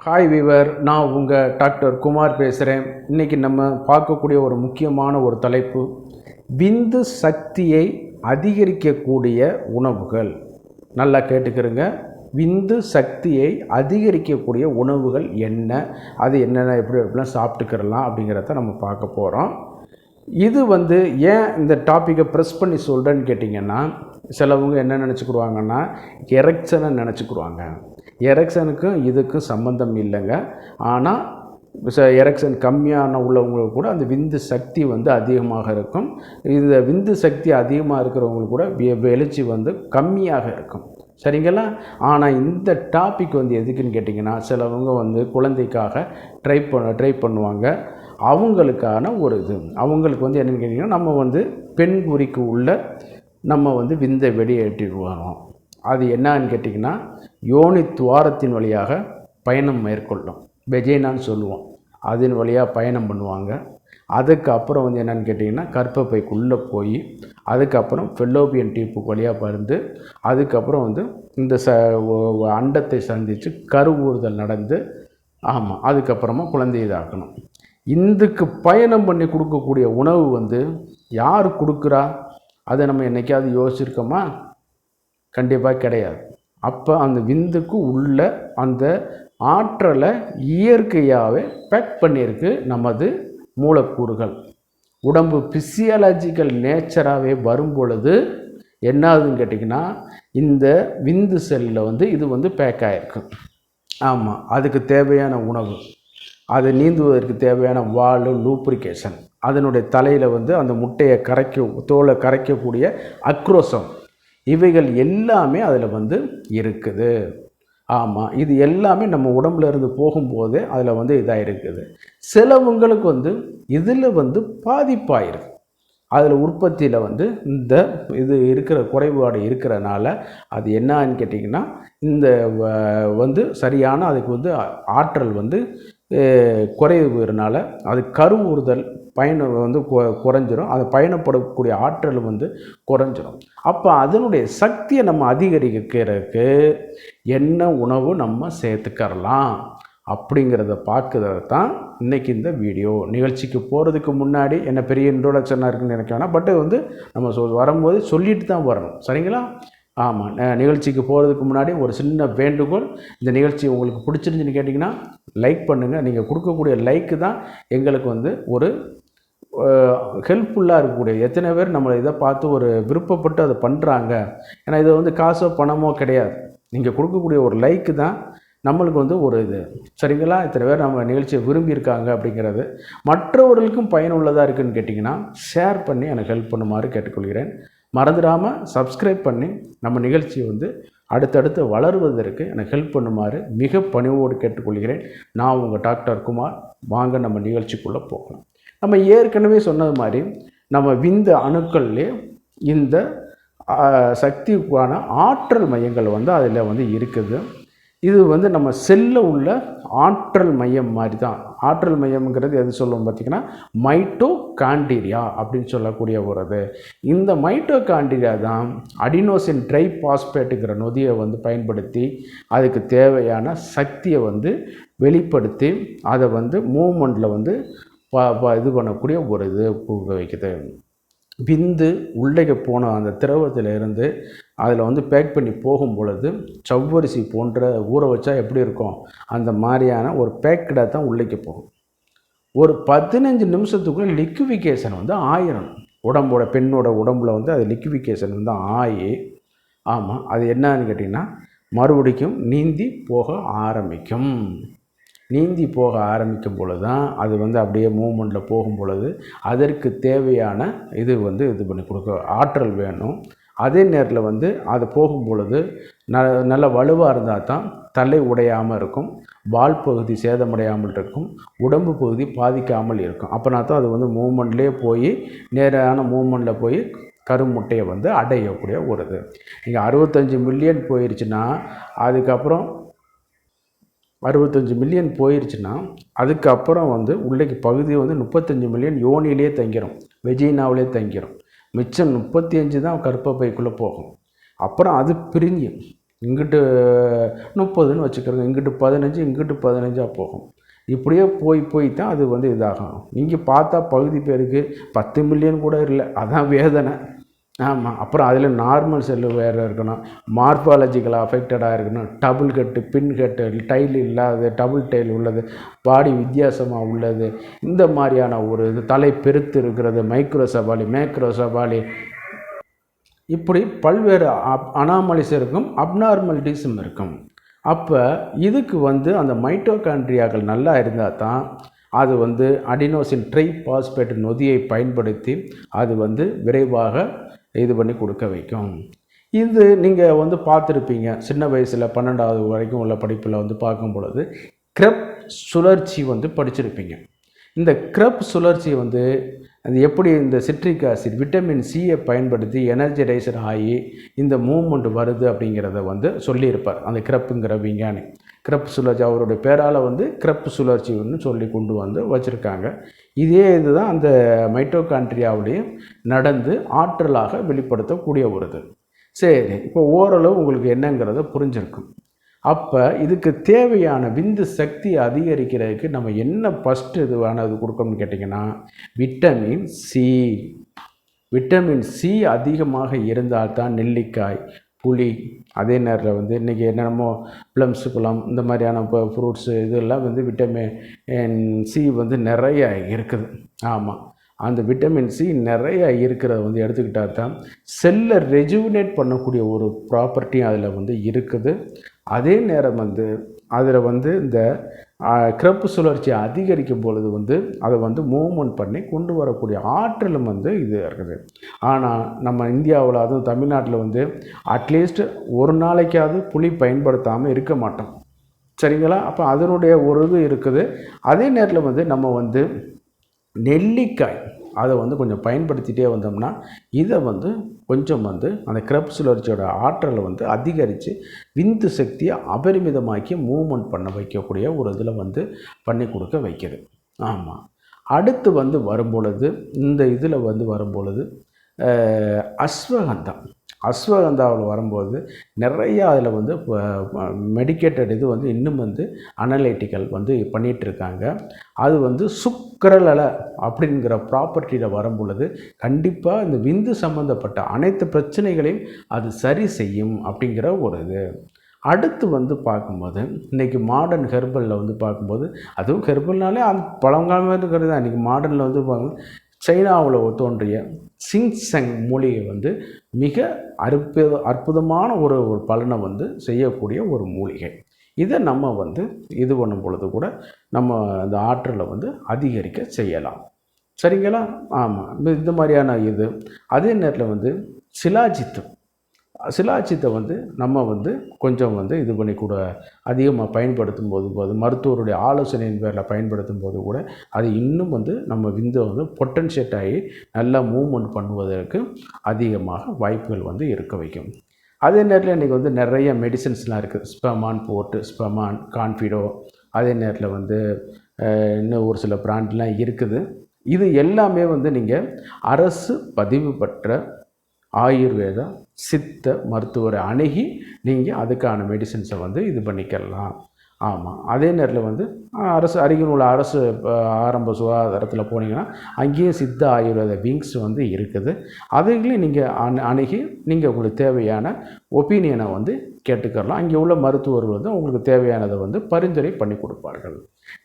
Hi viewer, நான் உங்கள் doctor Kumar பேசுகிறேன். இன்றைக்கி நம்ம பார்க்கக்கூடிய ஒரு முக்கியமான ஒரு தலைப்பு, விந்து சக்தியை அதிகரிக்கக்கூடிய உணவுகள். நல்லா கேட்டுக்கிறங்க. விந்து சக்தியை அதிகரிக்கக்கூடிய உணவுகள் என்ன, அது என்னென்ன எப்படிலாம் சாப்பிட்டுக்கிறலாம் அப்படிங்கிறத நம்ம பார்க்க போகிறோம். இது ஏன் இந்த டாப்பிக்கை ப்ரெஸ் பண்ணி சொல்கிறேன்னு கேட்டிங்கன்னா, சிலவங்க என்ன நினச்சிக்கிடுவாங்கன்னா எரெக்ஷனை நினச்சிக்கிடுவாங்க. எரெக்ஷனுக்கும் இதுக்கும் சம்மந்தம் இல்லைங்க. ஆனால் எரெக்ஷன் கம்மியான உள்ளவங்களுக்கு கூட அந்த விந்து சக்தி அதிகமாக இருக்கும். இந்த விந்து சக்தி அதிகமாக இருக்கிறவங்களுக்கு கூட எழுச்சி கம்மியாக இருக்கும். சரிங்களா? ஆனால் இந்த டாபிக் எதுக்குன்னு கேட்டிங்கன்னா, சிலவங்க குழந்தைக்காக ட்ரை பண்ணுவாங்க. அவங்களுக்கான ஒரு இது அவங்களுக்கு என்னென்னு கேட்டிங்கன்னா, நம்ம பெண் குறிக்கு உள்ள நம்ம விந்தை வெளியேற்றிடுவோம். அது என்னன்னு கேட்டிங்கன்னா, யோனி துவாரத்தின் வழியாக பயணம் மேற்கொள்ளும். வெஜைனான்னு சொல்லுவோம். அதன் வழியாக பயணம் பண்ணுவாங்க. அதுக்கப்புறம் என்னென்னு கேட்டிங்கன்னா, கர்ப்பப்பைக்குள்ளே போய் அதுக்கப்புறம் ஃபெல்லோபியன் டியூப்புக்கு வழியாக பருந்து அதுக்கப்புறம் இந்த அண்டத்தை சந்தித்து கருவூறுதல் நடந்து அதுக்கப்புறமா குழந்தை இதாக்கணும். இதுக்கு பயணம் பண்ணி கொடுக்கக்கூடிய உணவு யார் கொடுக்குறா? அதை நம்ம என்றைக்காவது யோசிச்சிருக்கோமா? கண்டிப்பாக கிடையாது. அப்போ அந்த விந்துக்கு உள்ள அந்த ஆற்றலை இயற்கையாகவே பேக் பண்ணியிருக்கு நமது மூலக்கூறுகள். உடம்பு பிசியாலஜிக்கல் நேச்சராகவே வரும் பொழுது என்ன ஆகுதுன்னு கேட்டிங்கன்னா, இந்த விந்து செல்லில் இது பேக் ஆகிருக்கு. அதுக்கு தேவையான உணவு, அது நீந்துவதற்கு தேவையான வால், லூப்ரிகேஷன், அதனுடைய தலையில் அந்த முட்டையை தோலை கரைக்கக்கூடிய அக்ரோசம், இவைகள் எல்லாமே அதில் இருக்குது. இது எல்லாமே நம்ம உடம்புல இருந்து போகும்போது அதில் இதாக இருக்குது. சிலவங்களுக்கு இதில் பாதிப்பாயிருக்கு. அதில் உற்பத்தியில் இந்த இது இருக்கிற குறைபாடு இருக்கிறனால அது என்னன்னு கேட்டிங்கன்னா, இந்த சரியான அதுக்கு ஆற்றல் குறைவுறனால அது கருவுறுதல் பயணம் குறைஞ்சிரும். அது பயணப்படக்கூடிய ஆற்றல் குறைஞ்சிரும். அப்போ அதனுடைய சக்தியை நம்ம அதிகரிக்கிறதுக்கு என்ன உணவு நம்ம சேர்த்துக்கறலாம் அப்படிங்கிறத பார்க்குறது தான் இன்றைக்கி இந்த வீடியோ. நிகழ்ச்சிக்கு போகிறதுக்கு முன்னாடி என்ன பெரிய இன்ட்ரோடக்ஷனாக இருக்குன்னு நினைக்க வேணாம். பட் நம்ம வரும்போது சொல்லிட்டு தான் வரணும். சரிங்களா? நிகழ்ச்சிக்கு போகிறதுக்கு முன்னாடி ஒரு சின்ன வேண்டுகோள். இந்த நிகழ்ச்சி உங்களுக்கு பிடிச்சிருந்துன்னு கேட்டிங்கன்னா லைக் பண்ணுங்கள். நீங்கள் கொடுக்கக்கூடிய லைக்கு தான் எங்களுக்கு ஒரு ஹெல்ப்ஃபுல்லாக இருக்கக்கூடிய. எத்தனை பேர் நம்மளை இதை பார்த்து ஒரு விருப்பப்பட்டு அதை பண்ணுறாங்க. ஏன்னா இது காசோ பணமோ கிடையாது. நீங்கள் கொடுக்கக்கூடிய ஒரு லைக்கு தான் நம்மளுக்கு ஒரு இது. சரிங்களா? இத்தனை பேர் நம்ம நிகழ்ச்சியை விரும்பியிருக்காங்க அப்படிங்கிறது மற்றவர்களுக்கும் பயனுள்ளதாக இருக்குதுன்னு கேட்டிங்கன்னா ஷேர் பண்ணி எனக்கு ஹெல்ப் பண்ணுமாறு கேட்டுக்கொள்கிறேன். மறந்துடாமல் சப்ஸ்கிரைப் பண்ணி நம்ம நிகழ்ச்சியை அடுத்தடுத்து வளருவதற்கு எனக்கு ஹெல்ப் பண்ணுமாறு மிக பணிவோடு கேட்டுக்கொள்கிறேன். நான் உங்கள் டாக்டர் குமார். வாங்க நம்ம நிகழ்ச்சிக்குள்ளே போகலாம். நம்ம ஏற்கனவே சொன்னது மாதிரி நம்ம விந்து அணுக்கள்லேயே இந்த சக்திக்கான ஆற்றல் மையங்கள் அதில் இருக்குது. இது நம்ம செல்லில் உள்ள ஆற்றல் மையம் மாதிரி தான். ஆற்றல் மையம்ங்கிறது எது சொல்லுவோம் பார்த்திங்கன்னா, மைட்டோகாண்ட்ரியா அப்படின்னு சொல்லக்கூடிய ஒரு இது. இந்த மைட்டோகாண்ட்ரியா தான் அடினோசின் ட்ரைபாஸ்பேட்டுங்கிற நொதியை பயன்படுத்தி அதுக்கு தேவையான சக்தியை வெளிப்படுத்தி அதை மூமெண்ட்டில் இது பண்ணக்கூடிய ஒரு இது வைக்குது. விந்து உள்ளே போன அந்த திரவத்தில் இருந்து அதில் பேக் பண்ணி போகும் பொழுது சவ்வரிசி போன்ற ஊற வச்சா எப்படி இருக்கும், அந்த மாதிரியான ஒரு பேக்கடாக தான் உள்ளே போகும். ஒரு 15 நிமிஷத்துக்குள்ளே லிக்விஃபிகேஷன் ஆயிரும். பெண்ணோட உடம்புல அது லிக்விஃபிகேஷன் ஆகி அது என்னன்னு கேட்டிங்கன்னா மறுபடிக்கும் நீந்தி போக ஆரம்பிக்கும். நீந்தி போக ஆரம்பிக்கும் பொழுது தான் அது அப்படியே மூமெண்ட்டில் போகும் பொழுது அதற்கு தேவையான இது இது பண்ணி கொடுக்க ஆற்றல் வேணும். அதே நேரத்தில் அது போகும் பொழுது நல்ல வலுவாக இருந்தால் தான் தலை உடையாமல் இருக்கும், வால் பகுதி சேதமடையாமல் இருக்கும், உடம்பு பகுதி பாதிக்காமல் இருக்கும். அப்போனா தான் அது மூமெண்ட்லேயே போய் நேரான மூமெண்ட்டில் போய் கருமுட்டையை அடையக்கூடிய ஒரு இது. நீங்கள் 65 மில்லியன் போயிடுச்சுன்னா அதுக்கப்புறம் 65 மில்லியன் போயிடுச்சுன்னா அதுக்கப்புறம் உள்ளேக்கு பகுதி 35 மில்லியன் யோனியிலே தங்கிடும், வெஜினாவிலே தங்கிடும். மிச்சம் 35 தான் கர்ப்பப்பைக்குள்ளே போகும். அப்புறம் அது பிரிஞ்சு இங்கிட்டு 30ன்னு வச்சுக்கிறோங்க, இங்கிட்டு 15, இங்கிட்டு 15 போகும். இப்படியே போய் தான் அது வந்து இதாகும். இங்கே பார்த்தா பகுதி பேருக்கு 10 மில்லியன் கூட இல்லை, அதான் வேதனை. ஆமாம். அப்புறம் அதில் நார்மல் செல்லு வேறு இருக்கணும், மார்பாலஜிக்கலாக அஃபெக்டடாக இருக்கணும், டபுள் கட்டு, பின் கட்டு, டைல் இல்லாதது, டபுள் டைல் உள்ளது, பாடி வித்தியாசமாக உள்ளது, இந்த மாதிரியான ஒரு இது, தலை பெருத்து இருக்கிறது, மைக்ரோசபாலி, மேக்ரோசபாலி, இப்படி பல்வேறு அனாமலிஸ் இருக்கும், அப்நார்மாலிட்டிஸும் இருக்கும். அப்போ இதுக்கு வந்து அந்த மைட்டோகாண்ட்ரியாக்கள் நல்லா இருந்தால் தான் அது வந்து அடினோசின் ட்ரைபாஸ்பேட் நொதியை பயன்படுத்தி அது வந்து விரைவாக இது பண்ணி கொடுக்க வைக்கும். இது நீங்கள் வந்து பார்த்துருப்பீங்க, சின்ன வயசில் 12வது வரைக்கும் உள்ள படிப்பில் வந்து பார்க்கும் பொழுது கிரெப் சுழற்சி வந்து படிச்சிருப்பீங்க. இந்த கிரெப் சுழற்சி வந்து அது எப்படி இந்த சிட்ரிக் ஆசிட் விட்டமின் சியை பயன்படுத்தி எனர்ஜைசர் ஆகி இந்த மூவ்மெண்ட் வருது அப்படிங்கிறத வந்து சொல்லியிருப்பார் அந்த கிரெப்புங்கிற விஞ்ஞானி. கிரெப் சுழற்சி அவருடைய பேரால் வந்து கிரெப் சுழற்சின்னு சொல்லி கொண்டு வந்து வச்சுருக்காங்க. இதே இதுதான் அந்த மைட்டோகாண்ட்ரியாவிலையும் நடந்து ஆற்றலாக வெளிப்படுத்தக்கூடிய ஒரு இது. சரி, இப்போ ஓரளவு உங்களுக்கு என்னங்கிறத புரிஞ்சிருக்கும். அப்போ இதுக்கு தேவையான விந்து சக்தி அதிகரிக்கிறதுக்கு நம்ம என்ன ஃபஸ்ட்டு இதுவானது கொடுக்கணும்னு கேட்டிங்கன்னா விட்டமின் சி. விட்டமின் சி அதிகமாக இருந்தால்தான் நெல்லிக்காய், புளி, அதே நேரத்தில் வந்து இன்றைக்கி என்னென்னமோ ப்ளம்ஸ் பழம் இந்த மாதிரியான இப்போ ஃப்ரூட்ஸு இதெல்லாம் வந்து விட்டமின் சி வந்து நிறைய இருக்குது. ஆமாம், அந்த விட்டமின் சி நிறைய இருக்கிறத வந்து எடுத்துக்கிட்டால் தான் செல்லை ரெஜுவினேட் பண்ணக்கூடிய ஒரு ப்ராப்பர்ட்டியும் அதில் வந்து இருக்குது. அதே நேரம் வந்து அதில் வந்து இந்த கிரெப் சுழற்சியை அதிகரிக்கும் பொழுது வந்து அதை வந்து மூவ்மெண்ட் பண்ணி கொண்டு வரக்கூடிய ஆற்றலும் வந்து இது இருக்குது. ஆனால் நம்ம இந்தியாவில் அதுவும் தமிழ்நாட்டில் வந்து அட்லீஸ்ட் ஒரு நாளைக்காவது புளி பயன்படுத்தாமல் இருக்க மாட்டோம், சரிங்களா? அப்போ அதனுடைய ஒரு இது இருக்குது. அதே நேரத்தில் வந்து நம்ம வந்து நெல்லிக்காய் அதை வந்து கொஞ்சம் பயன்படுத்திகிட்டே வந்தோம்னா இதை வந்து கொஞ்சம் வந்து அந்த கிரெப் சுழற்சியோட ஆற்றலை வந்து அதிகரித்து விந்து சக்தியை அபரிமிதமாக்கி மூவ்மெண்ட் பண்ண வைக்கக்கூடிய ஒரு இதில் வந்து பண்ணி கொடுக்க வைக்கிது. ஆமாம். அடுத்து வந்து வரும்பொழுது இந்த இதில் வந்து வரும்பொழுது அஸ்வகந்தம். அஸ்வகந்தாவில் வரும்போது நிறையா அதில் வந்து மெடிக்கேட்டட் இது வந்து இன்னும் வந்து அனலைட்டிக்கல் வந்து பண்ணிகிட்ருக்காங்க. அது வந்து சுக்கிரலலை அப்படிங்கிற ப்ராப்பர்ட்டியில் வரும்பொழுது கண்டிப்பாக இந்த விந்து சம்மந்தப்பட்ட அனைத்து பிரச்சனைகளையும் அது சரி செய்யும் அப்படிங்கிற ஒரு இது. அடுத்து வந்து பார்க்கும்போது இன்றைக்கி மாடர்ன் ஹெர்பலில் வந்து பார்க்கும்போது, அதுவும் ஹெர்பல்னாலே அந்த பழங்காலமாக இருக்கிறது தான். இன்றைக்கி மாடர்னில் வந்து சைனாவில் தோன்றிய சிங்சங் மூலிகை வந்து மிக அற்புதமான ஒரு பலனை வந்து செய்யக்கூடிய ஒரு மூலிகை. இதை நம்ம வந்து இது பண்ணும் பொழுது கூட நம்ம அந்த ஆற்றலை வந்து அதிகரிக்க செய்யலாம், சரிங்களா? ஆமாம், இந்த மாதிரியான இது. அதே நேரத்தில் வந்து சிலாஜித்தை வந்து நம்ம வந்து கொஞ்சம் வந்து இது பண்ணி கூட அதிகமாக பயன்படுத்தும் போது மருத்துவருடைய ஆலோசனையின் பேரில் பயன்படுத்தும் போது கூட அது இன்னும் வந்து நம்ம விந்தை வந்து பொட்டன்ஷியேட் ஆகி நல்லா மூவ்மெண்ட் பண்ணுவதற்கு அதிகமாக வாய்ப்புகள் வந்து இருக்க வைக்கும். அதே நேரத்தில் இன்றைக்கி வந்து நிறைய மெடிசன்ஸ்லாம் இருக்குது. ஸ்பெமான் போர்ட்டு, ஸ்பெமான், கான்ஃபிடோ, அதே நேரத்தில் வந்து இன்னும் ஒரு சில பிராண்ட்லாம் இருக்குது. இது எல்லாமே வந்து நீங்கள் அரசு பதிவு பெற்ற ஆயுர்வேதா சித்த மருத்துவரை அணுகி நீங்கள் அதுக்கான மெடிசன்ஸை வந்து இது பண்ணிக்கலாம். ஆமாம், அதே நேரத்தில் வந்து அரசு அருகில் உள்ள அரசு ஆரம்ப சுகாதாரத்தில் போனீங்கன்னா அங்கேயும் சித்த ஆயுர்வேத விங்ஸ் வந்து இருக்குது. அதைகளையும் நீங்கள் அணுகி நீங்கள் உங்களுக்கு தேவையான ஒப்பீனியனை வந்து கேட்டுக்கலாம். அங்கே உள்ள மருத்துவர்கள் வந்து உங்களுக்கு தேவையானதை வந்து பரிந்துரை பண்ணி கொடுப்பார்கள்.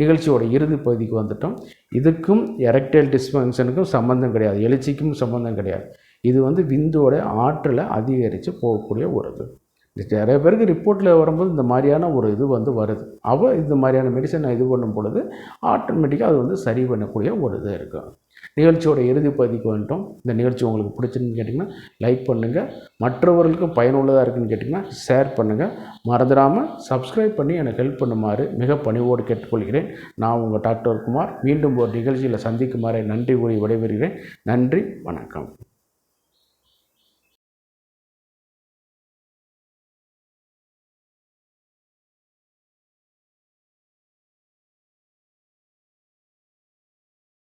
நிகழ்ச்சியோட இறுதி பகுதிக்கு வந்துட்டோம். இதுக்கும் எரெக்டைல் டிஸ்ஃபங்க்ஷனுக்கும் சம்மந்தம் கிடையாது, எழுச்சிக்கும் சம்மந்தம் கிடையாது. இது வந்து விந்தோட ஆற்றலை அதிகரித்து போகக்கூடிய ஒரு இது. நிறைய பேருக்கு ரிப்போர்ட்டில் வரும்போது இந்த மாதிரியான ஒரு இது வந்து வருது. இந்த மாதிரியான மெடிசனை இது பண்ணும் பொழுது ஆட்டோமேட்டிக்காக அது வந்து சரி பண்ணக்கூடிய ஒரு இது இருக்கும். நிகழ்ச்சியோட இறுதி பகுதிக்கு வந்துட்டோம். இந்த நிகழ்ச்சி உங்களுக்கு பிடிச்சிருன்னு கேட்டிங்கன்னா லைக் பண்ணுங்கள், மற்றவர்களுக்கும் பயனுள்ளதாக இருக்குதுன்னு கேட்டிங்கன்னா ஷேர் பண்ணுங்கள். மறந்துடாமல் சப்ஸ்கிரைப் பண்ணி எனக்கு ஹெல்ப் பண்ணுமாறு மிக பணிவோடு கேட்டுக்கொள்கிறேன். நான் உங்கள் டாக்டர் குமார். மீண்டும் ஒரு நிகழ்ச்சியில் சந்திக்குமாறு நன்றி கூறி விடைபெறுகிறேன். நன்றி, வணக்கம்.